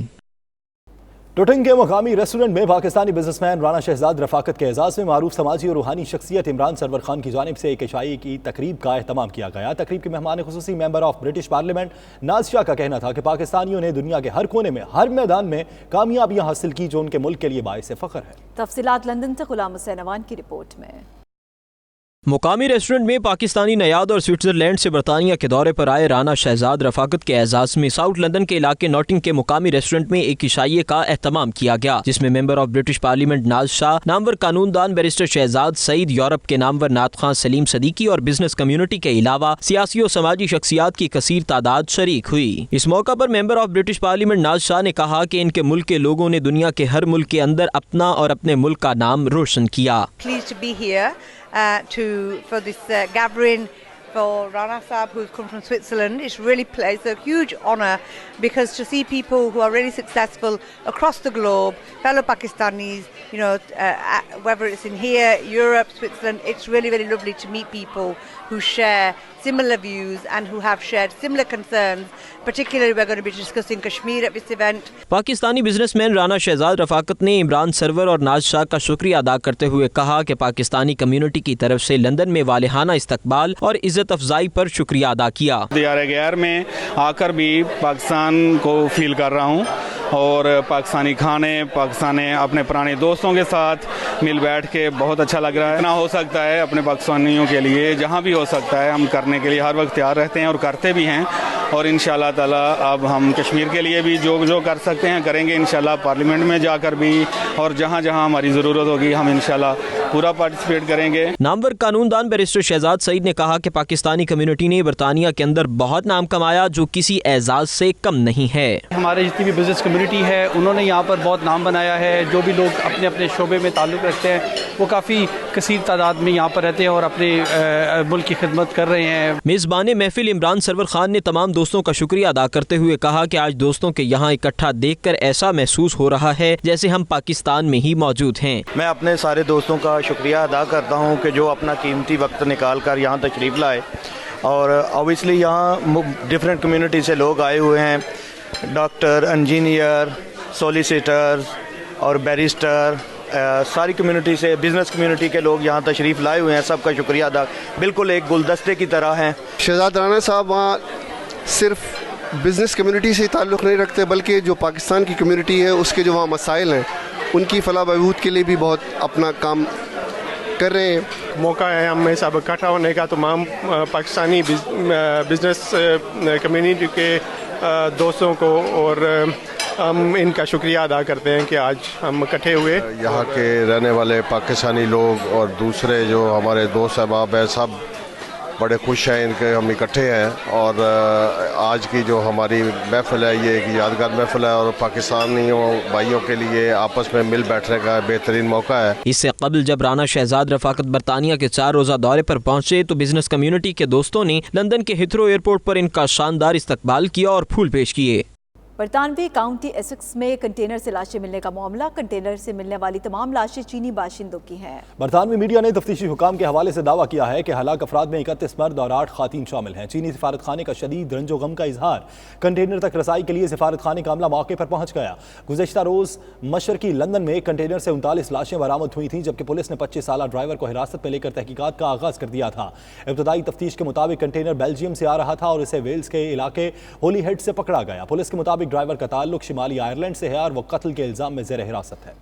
Speaker 2: Tooting के मुकामी रेस्टोरेंट में पाकिस्तानी बिजनेसमैन राना शहजाद रफाकत के एजाज़ में मारूफ समाजी और रूहानी शख्सियत इमरान सरवर खान की जानिब से एक इशाई की तकरीब का एहतमाम किया गया। तकरीब के मेहमान खुसूसी मेंबर ऑफ ब्रिटिश पार्लियामेंट नाज शाह का कहना था कि पाकिस्तानियों ने दुनिया के हर कोने में, हर मैदान में कामयाबियां हासिल की जो उनके मुल्क के लिए बाइस फ़ख्र है।
Speaker 3: तफसीलात लंदन से गुलाम हुसैन अवान की रिपोर्ट में।
Speaker 6: मुकामी रेस्टोरेंट में पाकिस्तानी नयाद और स्विट्जरलैंड से बरतानिया के दौरे पर आए राना शहजाद रफाकत के एजाज में साउथ लंदन के इलाके नॉटिंग के मुकामी रेस्टोरेंट में एक इशाइये का एहतमाम किया गया, जिसमें मेंबर ऑफ ब्रिटिश पार्लियामेंट नाज शाह, नामवर कानूनदान बैरिस्टर शहजाद सईद, यूरोप के नामवर नात खां सलीम सदीकी और बिजनेस कम्युनिटी के अलावा सियासी और समाजी शख्सियात की कसीर तादाद शरीक हुई। इस मौका पर मेंबर ऑफ ब्रिटिश पार्लियामेंट नाज शाह ने कहा कि इनके मुल्क के लोगों ने दुनिया के हर मुल्क के अंदर अपना और अपने मुल्क का नाम रोशन किया।
Speaker 8: For this gathering for Rana Saab, who's come from Switzerland. It's really it's a huge honour because to see people who are really successful across the globe, fellow Pakistanis, you know, whether it's in here, Europe, Switzerland, it's really, really lovely to meet people who share similar views and who have shared similar concerns. Particularly, we're going to be discussing Kashmir at this event.
Speaker 6: Pakistani businessman Rana Shahzad Rafaqat ने इमरान सरवर और नाज शाह का शुक्रिया अदा करते हुए कहा कि पाकिस्तानी कम्युनिटी की तरफ से लंदन में वालेहाना इस्तकबाल और इज्जत अफजाई पर शुक्रिया अदा किया।
Speaker 9: दियार गैर में आकर भी पाकिस्तान को फील कर रहा हूँ और पाकिस्तानी खाने, पाकिस्तानी अपने पुराने दोस्तों के साथ मिल बैठ के बहुत अच्छा लग रहा है। ना हो सकता है अपने पाकिस्तानियों के लिए, जहाँ भी हो सकता है हम करने के लिए हर वक्त तैयार रहते हैं और करते भी हैं। और इंशाल्लाह ताला अब हम कश्मीर के लिए भी जो कर सकते हैं करेंगे इंशाल्लाह, पार्लियामेंट में जाकर भी और जहाँ जहाँ हमारी ज़रूरत होगी हम इंशाल्लाह पूरा पार्टिसिपेट करेंगे।
Speaker 6: नामवर कानूनदान बैरिस्टर शहजाद सईद ने कहा कि पाकिस्तानी कम्युनिटी ने बरतानिया के अंदर बहुत नाम कमाया जो किसी एजाज से कम नहीं है।
Speaker 10: हमारे जितनी भी बिजनेस कम्युनिटी है उन्होंने यहाँ पर बहुत नाम बनाया है। जो भी लोग अपने अपने शोबे में ताल्लुक़ रखते हैं वो काफ़ी कसीर तादाद में यहाँ पर रहते हैं और अपने मुल्क की खिदमत कर रहे हैं।
Speaker 6: मेज़बान महफिल इमरान सरवर खान ने तमाम दोस्तों का शुक्रिया अदा करते हुए कहा कि आज दोस्तों के यहाँ इकट्ठा देखकर ऐसा महसूस हो रहा है जैसे हम पाकिस्तान में ही मौजूद हैं।
Speaker 25: मैं अपने सारे दोस्तों का शुक्रिया अदा करता हूँ कि जो अपना कीमती वक्त निकाल कर यहाँ तशरीफ़ लाए और ऑब्वियसली यहाँ डिफरेंट कम्युनिटी से लोग आए हुए हैं, डॉक्टर, इंजीनियर, सॉलिसिटर और बैरिस्टर, सारी कम्युनिटी से, बिज़नेस कम्युनिटी के लोग यहाँ तशरीफ़ लाए हुए हैं। सबका शुक्रिया अदा, बिल्कुल एक गुलदस्ते की तरह हैं।
Speaker 13: शहजाद राना साहब वहाँ सिर्फ बिज़नेस कम्युनिटी से ताल्लुक़ नहीं रखते बल्कि जो पाकिस्तान की कम्युनिटी है उसके जो वहाँ मसाइल हैं उनकी फलाह बहबूद के लिए भी बहुत अपना काम कर रहे हैं।
Speaker 12: मौका है हमें सब इकट्ठा होने का, तमाम पाकिस्तानी बिज़नेस कम्युनिटी के दोस्तों को, और हम इनका शुक्रिया अदा करते हैं कि आज हम इकट्ठे हुए।
Speaker 26: यहाँ के रहने वाले पाकिस्तानी लोग और दूसरे जो हमारे दोस्त अहबाब हैं सब बड़े खुश हैं इनके हम इकट्ठे हैं और आज की जो हमारी महफिल है ये एक यादगार महफिल है और पाकिस्तानियों भाइयों के लिए आपस में मिल बैठने का बेहतरीन मौका है।
Speaker 6: इससे कबल जब राना शहजाद रफाकत बरतानिया के 4 रोज़ा दौरे पर पहुंचे तो बिजनेस कम्युनिटी के दोस्तों ने लंदन के हिथरो एयरपोर्ट पर इनका शानदार इस्तकबाल किया और फूल पेश किए।
Speaker 3: बरतानवी काउंटी एसेक्स में कंटेनर से लाशें मिलने का मामला। कंटेनर से मिलने वाली तमाम लाशें चीनी बाशिंदों की हैं।
Speaker 2: बरतानवी मीडिया ने तफ्तीशी हुकाम के हवाले से दावा किया है कि हलाक अफराद में 31 मर्द और 8 खातीन शामिल हैं। चीनी सिफारत खाने का शदीद रंजो गम का इजहार। कंटेनर तक रसाई के लिए सिफारत खाने का अमला मौके पर पहुंच गया। गुज़श्ता रोज़ मशरकी लंदन में कंटेनर से 39 लाशें बरामद हुई थीं, जबकि पुलिस ने 25 साला ड्राइवर को हिरासत में लेकर तहकीकात का आगाज कर दिया था। इब्तदाई तफ्तीश के मुताबिक कंटेनर बेल्जियम से आ रहा था और इसे वेल्स के इलाके होली हेड से पकड़ा गया। पुलिस के मुताबिक ड्राइवर का ताल्लुक शिमाली आयरलैंड से है और वो कत्ल के इल्जाम में ज़ेर हिरासत है।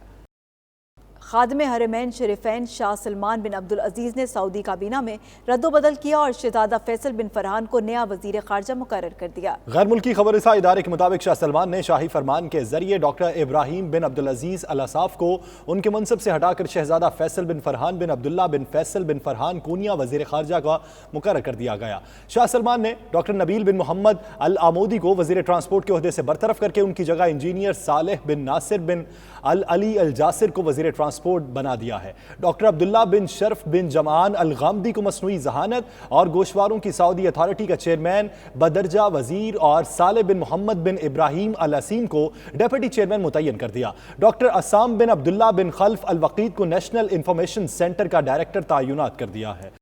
Speaker 3: खादिम हरमैन शरीफैन शाह सलमान बिन अब्दुल अजीज़ ने सऊदी काबीना में रद्दोबदल किया और शहजादा फैसल बिन फरहान को नया वजीर खारजा मुकर्रर कर दिया।
Speaker 2: गैर मुल्की खबररसा इदारे के मुताबिक शाह सलमान ने शाही फरमान के जरिए डॉक्टर इब्राहिम बिन अब्दुल अजीज़ अल असाफ को उनके मनसब से हटाकर शहजादा फैसल बिन फरहान बिन अब्दुल्ला बिन फैसल बिन फरहान कूनिया वजीर खारजा का मुकर्रर कर दिया गया। शाह सलमान ने डॉक्टर नबील बिन मोहम्मद अल आमोदी को वजीर ट्रांसपोर्ट के ओहदे से बरतरफ करके उनकी जगह इंजीनियर सालेह बिन नासिर बिन अल अली अल जासिर को वजीर ट्रांसपोर्ट बना दिया है। डॉक्टर अब्दुल्ला बिन शर्फ बिन जमान अल गामदी को मसनूई जहानत और गोशवारों की सऊदी अथॉरिटी का चेयरमैन बदरजा वजीर और साले बिन मोहम्मद बिन इब्राहिम अल असीम को डेप्यूटी चेयरमैन मुतय्यन कर दिया। डॉक्टर असाम बिन अब्दुल्ला बिन खल्फ अल वकीद को नेशनल इंफॉर्मेशन सेंटर का डायरेक्टर तयनात कर दिया है।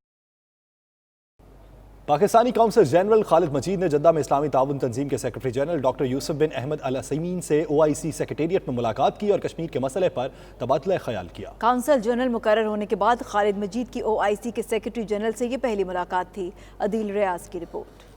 Speaker 2: पाकिस्तानी काउंसल जनरल खालिद मजीद ने जद्दा में इस्लामी ताउन तंजीम के सेक्रेटरी जनरल डॉक्टर यूसुफ बिन अहमद अल असमीन से OIC सेक्रेटेरिएट में मुलाकात की और कश्मीर के मसले पर तबादला ख्याल किया।
Speaker 3: काउंसल जनरल मुकर्रर होने के बाद खालिद मजीद की OIC के सेक्रेटरी जनरल से ये पहली मुलाकात थी। अदील रियाज की रिपोर्ट।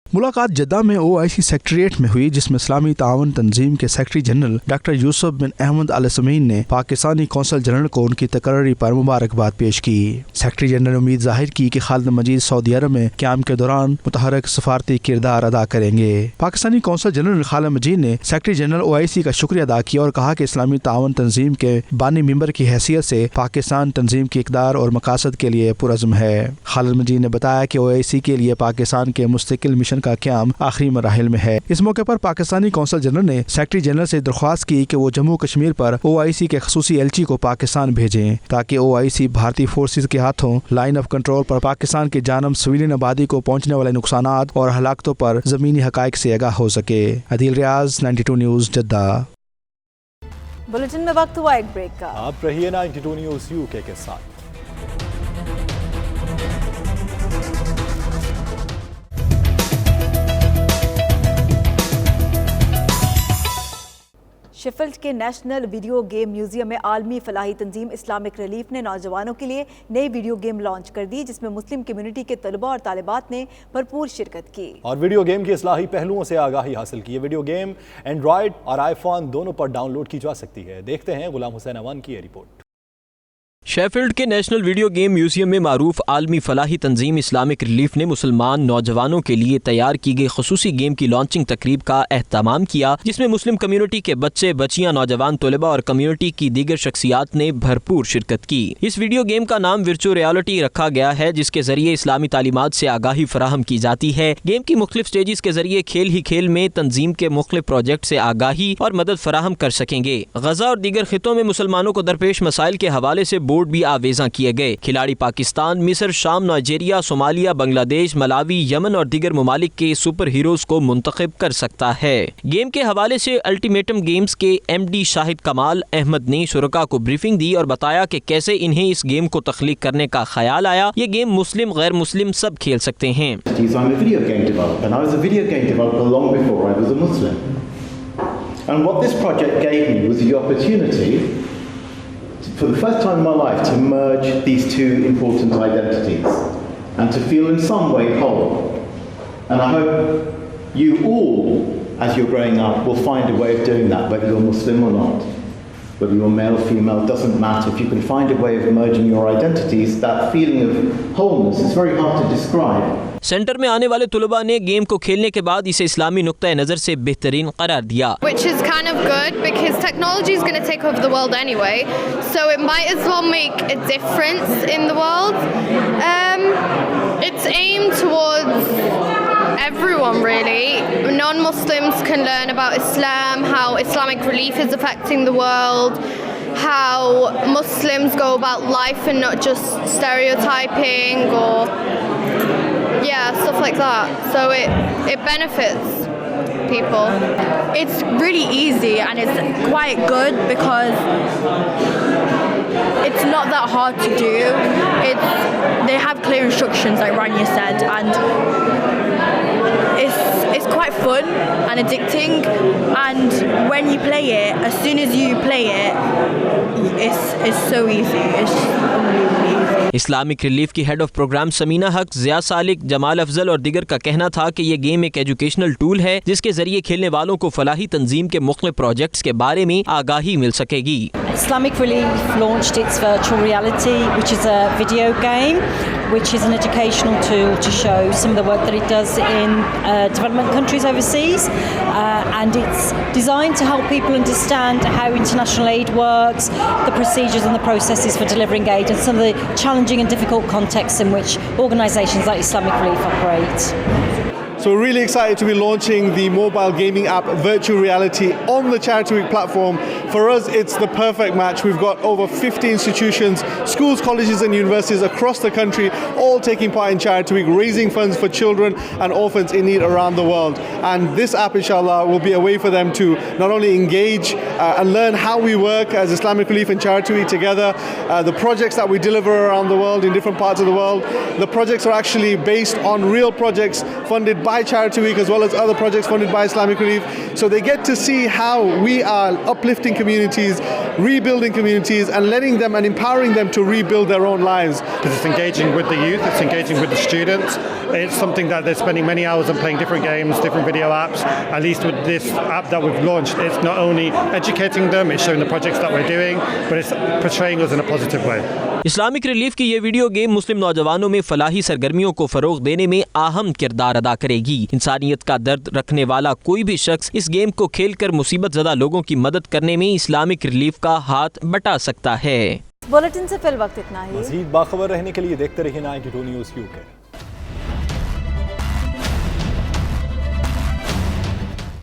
Speaker 23: मुलाकात जद्दा में OIC सेक्रेटेरिएट में हुई, जिसमें इस्लामी ताउन तंजीम के सेक्रेटरी जनरल डॉक्टर यूसुफ बिन अहमद अल असमीन ने पाकिस्तानी कौंसल जनरल को उनकी तकर्री पर मुबारकबाद पेश की। सेक्रेटरी जनरल ने उम्मीद जाहिर की कि खालिद मजीद सऊदी अरब में क़याम के दौरान मुतहरक सफारती किरदार अदा करेंगे। पाकिस्तानी कौंसल जनरल खालिद मजीद ने सेक्रेटरी जनरल OIC का शुक्रिया अदा किया और कहा कि इस्लामी ताउन तंजीम के बानी मेंबर की हैसियत से पाकिस्तान तंजीम की इक़दार और मकासद के लिए पुरज़्म है। खालिद मजीद ने बताया कि OIC के लिए पाकिस्तान के मुस्तकिल मिशन का क़याम आखिरी मराहिल में है। इस मौके पर पाकिस्तानी कौंसल जनरल ने सेक्रेटरी जनरल से दरख्वास्त की कि वो जम्मू कश्मीर पर OIC के खसूसी एलची को पाकिस्तान भेजें ताकि OIC भारतीय फोर्सेज के हाथों लाइन ऑफ कंट्रोल पर पाकिस्तान की जानब सिविलियन आबादी को पहुँचने वाले नुकसानात और हलाकतों पर ज़मीनी हक़ाइक़ से आगाह हो सके। अदील रियाज, 92 न्यूज़, जद्दा।
Speaker 3: बुलेटिन में वक्त हुआ एक ब्रेक का।
Speaker 2: आप रहिए 92 न्यूज़ UK के साथ।
Speaker 3: शेफील्ड के नेशनल वीडियो गेम म्यूजियम में आलमी फलाही तंजीम इस्लामिक रिलीफ ने नौजवानों के लिए नई वीडियो गेम लॉन्च कर दी, जिसमें मुस्लिम कम्युनिटी के तलबा और तालिबात ने भरपूर शिरकत की और
Speaker 2: वीडियो गेम के इस्लाही पहलुओं से आगाही हासिल की। वीडियो गेम एंड्रॉयड और आईफोन दोनों पर डाउनलोड की जा सकती है। देखते हैं गुलाम हुसैन अवान की ये रिपोर्ट।
Speaker 6: शेफील्ड के नेशनल वीडियो गेम म्यूजियम में मारूफ आलमी फलाही तंजीम इस्लामिक रिलीफ ने मुसलमान नौजवानों के लिए तैयार की गई खसूसी गेम की लॉन्चिंग तकरीब का एहतमाम किया, जिसमें मुस्लिम कम्युनिटी के बच्चे, बच्चियां, नौजवान तलबा और कम्युनिटी की दीगर शख्सियात ने भरपूर शिरकत की। इस वीडियो गेम का नाम वर्चुअल रियलिटी रखा गया है, जिसके जरिए इस्लामी तालीमात से आगाही फराहम की जाती है। गेम की मुख्तलिफ स्टेजेस के जरिए खेल ही खेल में तंजीम के मुख्तलिफ प्रोजेक्ट से आगाही और मदद फराहम कर सकेंगे। गजा और दीगर खितों में मुसलमानों को दरपेश मसाइल के हवाले से बोर्ड भी आवेजा किए गए। खिलाड़ी पाकिस्तान, मिस्र, शाम, Nigeria, Somalia, Bangladesh, Malawi, Yemen और दीगर ममालिक के सुपर हीरोज को मुंतखब कर सकता है। गेम के हवाले से अल्टीमेटम गेम्स के MD शाहिद कमाल अहमद ने शुरका को ब्रीफिंग दी और बताया कि कैसे इन्हें इस गेम को तख्लीक करने का ख्याल आया। ये गेम मुस्लिम गैर मुस्लिम सब खेल सकते हैं।
Speaker 11: And what this project gave me was the opportunity, for the first time in my life, to merge these two important identities and to feel in some way whole. And I hope you all, as you're growing up, will find a way of doing that, whether you're Muslim or not, whether you're male or female, doesn't matter. If you can find a way of merging your identities, that feeling of wholeness is very hard to describe.
Speaker 6: Centre में आने वाले तुलबा ने गेम को खेलने के बाद इसे इस्लामी नुक्ता नज़र से बेहतरीन करार दिया।
Speaker 14: Which is kind of good because technology is going to take over the world anyway, so it might as well make a difference in the world. It's aimed towards everyone really. Non-Muslims can learn about Islam, how Islamic relief is affecting the world, how Muslims go about life and not just stereotyping or stuff like that. So it benefits people.
Speaker 15: It's really easy and it's quite good because it's not that hard to do. They have clear instructions like Rania said, and it's quite fun and addicting, and when you play it, as soon as you play it, it's so easy. It's unbelievably easy.
Speaker 6: Islamic relief की हेड ऑफ प्रोग्राम समीना हक, ज़िया सालिक, जमाल अफजल और दीगर का कहना था कि ये गेम एक एजुकेशनल टूल है जिसके जरिए खेलने वालों को फलाही तंजीम के मुख्तलिफ प्रोजेक्ट्स के बारे में आगाही मिल सकेगी।
Speaker 16: Islamic Relief launched its virtual reality, which is a video game, which is an educational tool to show some of the work that it does in development countries overseas, and it's designed to help people understand how international aid works, the procedures and the processes for delivering aid, and some of the challenging and difficult contexts in which organisations like Islamic Relief operate.
Speaker 17: So we're really excited to be launching the mobile gaming app Virtual Reality on the Charity Week platform. For us, it's the perfect match. We've got over 50 institutions, schools, colleges and universities across the country, all taking part in Charity Week, raising funds for children and orphans in need around the world. And this app, inshallah, will be a way for them to not only engage and learn how we work as Islamic Relief and Charity Week together, the projects that we deliver around the world in different parts of the world. The projects are actually based on real projects funded by Charity Week as well as other projects funded by Islamic Relief. So they get to see how we are uplifting communities, rebuilding communities and letting them and empowering them to rebuild their own lives.
Speaker 18: Because it's engaging with the youth, it's engaging with the students. It's something that they're spending many hours on playing different games, different video apps. At least with this app that we've launched, it's not only educating them, it's showing the projects that we're doing, but it's portraying us in a positive way.
Speaker 6: Islamic relief की ये वीडियो गेम मुस्लिम नौजवानों में फलाही सरगर्मियों को फरोग देने में अहम किरदार अदा करेगी। इंसानियत का दर्द रखने वाला कोई भी शख्स इस गेम को खेलकर मुसीबत ज़दा लोगों की मदद करने में इस्लामिक रिलीफ का हाथ बटा सकता है।
Speaker 3: बुलेटिन से फिल वक्त इतना ही।
Speaker 2: मज़ीद बाखबर रहने के लिए देखते रहिए 92 न्यूज़ UK।